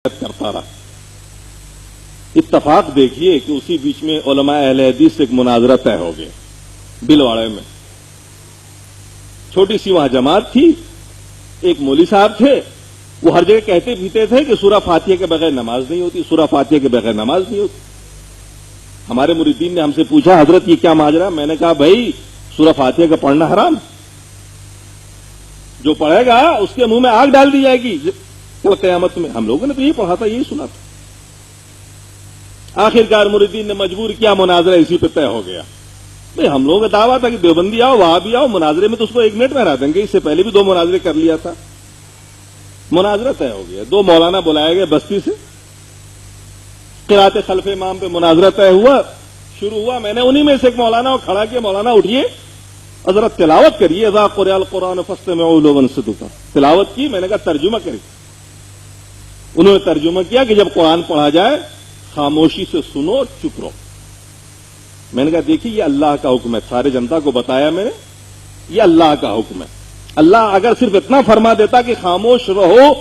کرتا رہا. اتفاق دیکھیے کہ اسی بیچ میں علماء اہل حدیث سے ایک مناظرہ طے ہو گیا بلواڑے میں. چھوٹی سی وہاں جماعت تھی, ایک مولوی صاحب تھے, وہ ہر جگہ کہتے پیتے تھے کہ سورہ فاتحہ کے بغیر نماز نہیں ہوتی, سورہ فاتحہ کے بغیر نماز نہیں ہوتی. ہمارے مریدین نے ہم سے پوچھا, حضرت یہ کیا ماجرا؟ میں نے کہا بھائی سورہ فاتحہ کا پڑھنا حرام, جو پڑھے گا اس کے منہ میں آگ ڈال دی جائے گی کل قیامت میں. ہم لوگوں نے تو یہی پڑھا تھا, یہی سنا تھا. آخرکار مریدین نے مجبور کیا, مناظرہ اسی پہ طے ہو گیا. بھائی ہم لوگوں کا دعویٰ تھا کہ دیوبندی آؤ وہاں بھی آؤ, مناظرے میں تو اس کو 1 منٹ میں ہرا دیں گے. اس سے پہلے بھی 2 مناظرے کر لیا تھا. مناظرہ طے ہو گیا. 2 مولانا بلائے گئے بستی سے, قرات خلف امام پہ مناظرہ طے ہوا, شروع ہوا. میں نے انہی میں سے ایک مولانا کو کھڑا کیا, مولانا اٹھیے حضرت تلاوت کریے, اذا قرئ القرآن فاستمعوا له وانصتوا. تلاوت کی, میں نے کہا ترجمہ کریے. انہوں نے ترجمہ کیا کہ جب قرآن پڑھا جائے خاموشی سے سنو, چپ رہو. میں نے کہا دیکھیے یہ اللہ کا حکم ہے, سارے جنتا کو بتایا میں نے, یہ اللہ کا حکم ہے. اللہ اگر صرف اتنا فرما دیتا کہ خاموش رہو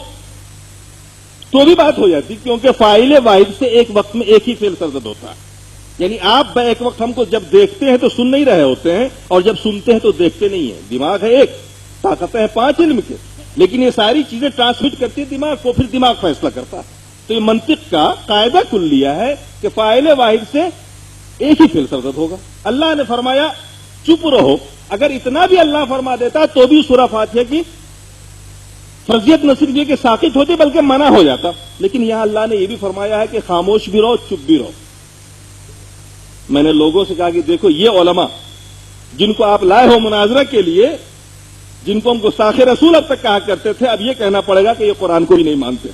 تو بھی بات ہو جاتی, کیونکہ فاعل واحد سے ایک وقت میں ایک ہی فعل سرزد ہوتا ہے. یعنی آپ ایک وقت ہم کو جب دیکھتے ہیں تو سن نہیں رہے ہوتے ہیں, اور جب سنتے ہیں تو دیکھتے نہیں ہیں. دماغ ہے ایک, طاقتیں ہیں 5 علم کے, لیکن یہ ساری چیزیں ٹرانسمٹ کرتی ہے دماغ کو, پھر دماغ فیصلہ کرتا ہے. تو یہ منطق کا قاعدہ کلیہ ہے کہ فاعل واحد سے ایک ہی فعل سرزد ہوگا. اللہ نے فرمایا چپ رہو. اگر اتنا بھی اللہ فرما دیتا تو بھی سورہ فاتحہ کی فرضیت نہ صرف یہ کہ ساقط ہوتی بلکہ منع ہو جاتا. لیکن یہاں اللہ نے یہ بھی فرمایا ہے کہ خاموش بھی رہو, چپ بھی رہو. میں نے لوگوں سے کہا کہ دیکھو یہ علماء جن کو آپ لائے ہو مناظرہ کے لیے, جن کو ہم گستاخ رسول اب تک کہا کرتے تھے, اب یہ کہنا پڑے گا کہ یہ قرآن کو بھی نہیں مانتے.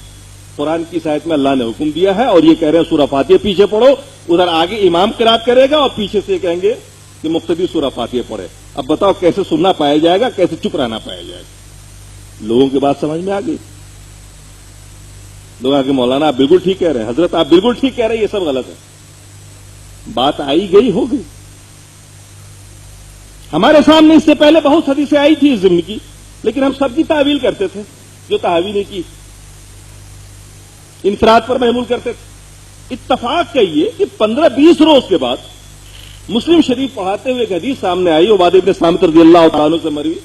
قرآن کی آیت میں اللہ نے حکم دیا ہے اور یہ کہہ رہے ہیں سورہ فاتحہ پیچھے پڑھو, ادھر آگے امام قرات کرے گا اور پیچھے سے کہیں گے کہ مقتدی سورہ فاتحہ پڑھے. اب بتاؤ کیسے سننا پایا جائے گا, کیسے چپ رہنا پایا جائے گا؟ لوگوں کی بات سمجھ میں آ گئی. لوگ آگے مولانا آپ بالکل ٹھیک کہہ رہے ہیں, حضرت آپ بالکل ٹھیک کہہ رہے ہیں, یہ سب غلط ہے. بات آئی گئی ہو گئی. ہمارے سامنے اس سے پہلے بہت حدیثیں آئی تھی اس ضمن کی, لیکن ہم سب کی تعویل کرتے تھے, جو تعویل نہیں کی انفراد پر محمول کرتے تھے. اتفاق کہیے کہ 15-20 روز کے بعد مسلم شریف پڑھاتے ہوئے ایک حدیث سامنے آئی, عبادہ ابن صامت رضی اللہ تعالیٰ عنہ سے مروی,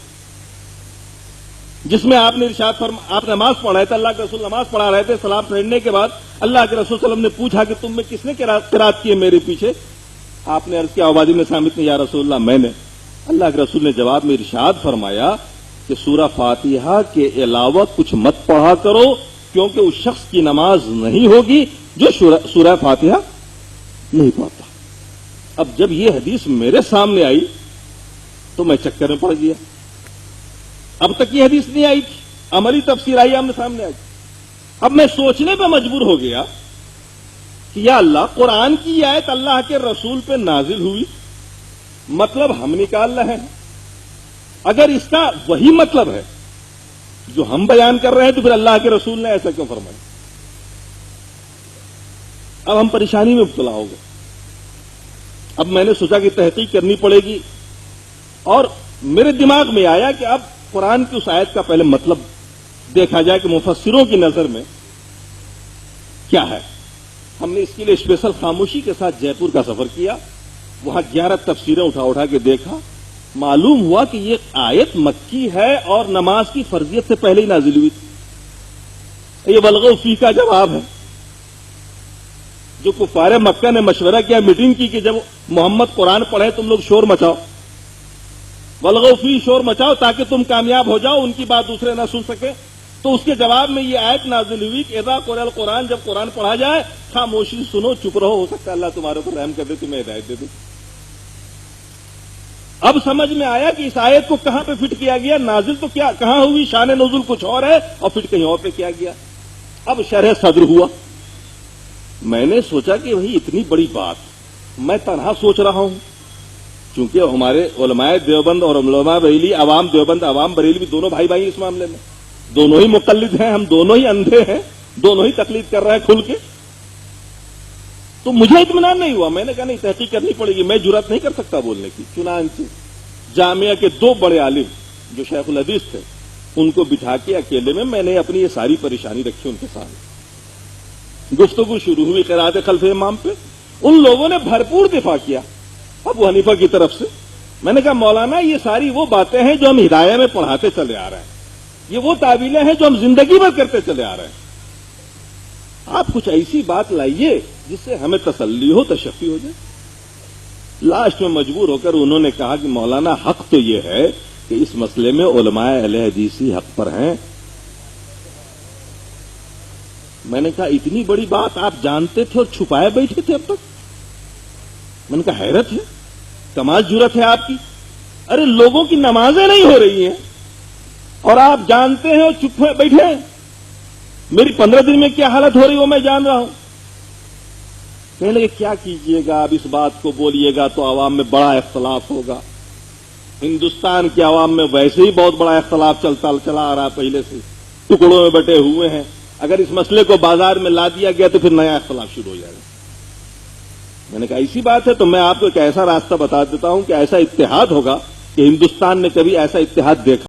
جس میں آپ نے ارشاد آپ نماز پڑھ رہے تھے, اللہ کے رسول نماز پڑھا رہے تھے, سلام پھیرنے کے بعد اللہ کے رسول صلی اللہ علیہ وسلم نے پوچھا کہ تم میں کس نے قرات کی ہے میرے پیچھے؟ آپ نے عرض کیا عبادہ ابن صامت نے, یا رسول اللہ میں نے. اللہ کے رسول نے جواب میں ارشاد فرمایا کہ سورہ فاتحہ کے علاوہ کچھ مت پڑھا کرو, کیونکہ اس شخص کی نماز نہیں ہوگی جو سورہ فاتحہ نہیں پڑھتا. اب جب یہ حدیث میرے سامنے آئی تو میں چکر میں پڑ گیا. اب تک یہ حدیث نہیں آئی تھی, عملی تفسیر آئی آمنے سامنے آئی. اب میں سوچنے پہ مجبور ہو گیا کہ یا اللہ, قرآن کی یہ آیت اللہ کے رسول پہ نازل ہوئی, مطلب ہم نکال رہے ہیں. اگر اس کا وہی مطلب ہے جو ہم بیان کر رہے ہیں تو پھر اللہ کے رسول نے ایسا کیوں فرمایا؟ اب ہم پریشانی میں مبتلا ہو گئے. اب میں نے سوچا کہ تحقیق کرنی پڑے گی, اور میرے دماغ میں آیا کہ اب قرآن کی اس آیت کا پہلے مطلب دیکھا جائے کہ مفسروں کی نظر میں کیا ہے. ہم نے اس کے لیے اسپیشل خاموشی کے ساتھ جے پور کا سفر کیا, وہاں 11 تفسیریں اٹھا کے دیکھا. معلوم ہوا کہ یہ آیت مکی ہے اور نماز کی فرضیت سے پہلے ہی نازل ہوئی تھی. یہ بلغو فی کا جواب ہے. جو کفار مکہ نے مشورہ کیا, میٹنگ کی کہ جب محمد قرآن پڑھے تم لوگ شور مچاؤ, بلغو فی شور مچاؤ تاکہ تم کامیاب ہو جاؤ, ان کی بات دوسرے نہ سن سکے. تو اس کے جواب میں یہ آیت نازل ہوئی کہ اذا قرئ القرآن, جب قرآن پڑھا جائے خاموشی سنو, چپ رہو, ہو سکتا ہے اللہ تمہارے اوپر رحم کر دے, تمہیں ہدایت دے دے. اب سمجھ میں آیا کہ اس آیت کو کہاں پہ فٹ کیا گیا, نازل تو کیا کہاں ہوئی, شان نزول کچھ اور ہے اور فٹ کہیں اور پہ کیا گیا. اب شرح صدر ہوا. میں نے سوچا کہ وہی اتنی بڑی بات میں تنہا سوچ رہا ہوں, چونکہ ہمارے علماء دیوبند اور علماء بریلی, عوام دیوبند عوام بریلی بھی دونوں بھائی بھائی اس معاملے میں, دونوں ہی مقلد ہیں, ہم دونوں ہی اندھے ہیں, دونوں ہی تقلید کر رہے ہیں کھل کے. تو مجھے اطمینان نہیں ہوا. میں نے کہا نہیں, تحقیق کرنی پڑے گی, میں جرات نہیں کر سکتا بولنے کی. چنانچہ جامعہ کے 2 بڑے عالم جو شیخ الحدیث تھے ان کو بٹھا کے اکیلے میں نے اپنی یہ ساری پریشانی رکھی ان کے سامنے. گفتگو شروع ہوئی قراءت خلف امام پہ، ان لوگوں نے بھرپور دفاع کیا ابو حنیفہ کی طرف سے۔ میں نے کہا مولانا یہ ساری وہ باتیں ہیں جو ہم ہدایہ میں پڑھاتے چلے آ رہے ہیں، یہ وہ تعویلیں ہیں جو ہم زندگی بھر کرتے چلے آ رہے ہیں، آپ کچھ ایسی بات لائیے جس سے ہمیں تسلی ہو، تشفی ہو جائے۔ لاسٹ میں مجبور ہو کر انہوں نے کہا کہ مولانا حق تو یہ ہے کہ اس مسئلے میں علماء اہل حدیث ہی حق پر ہیں۔ میں نے کہا اتنی بڑی بات آپ جانتے تھے اور چھپائے بیٹھے تھے اب تک؟ میں نے کہا حیرت ہے، کمال جرت ہے آپ کی۔ ارے لوگوں کی نمازیں نہیں ہو رہی ہیں اور آپ جانتے ہیں اور چپ بیٹھے ہیں۔ میری 15 دن میں کیا حالت ہو رہی وہ میں جان رہا ہوں۔ کہنے لگے کیا کیجئے گا، اب اس بات کو بولیے گا تو عوام میں بڑا اختلاف ہوگا۔ ہندوستان کے عوام میں ویسے ہی بہت بڑا اختلاف چلا آ رہا ہے، پہلے سے ٹکڑوں میں بٹے ہوئے ہیں، اگر اس مسئلے کو بازار میں لا دیا گیا تو پھر نیا اختلاف شروع ہو جائے گا۔ میں نے کہا ایسی بات ہے تو میں آپ کو ایک ایسا راستہ بتا دیتا ہوں کہ ایسا اتحاد ہوگا کہ ہندوستان نے کبھی ایسا اتحاد دیکھا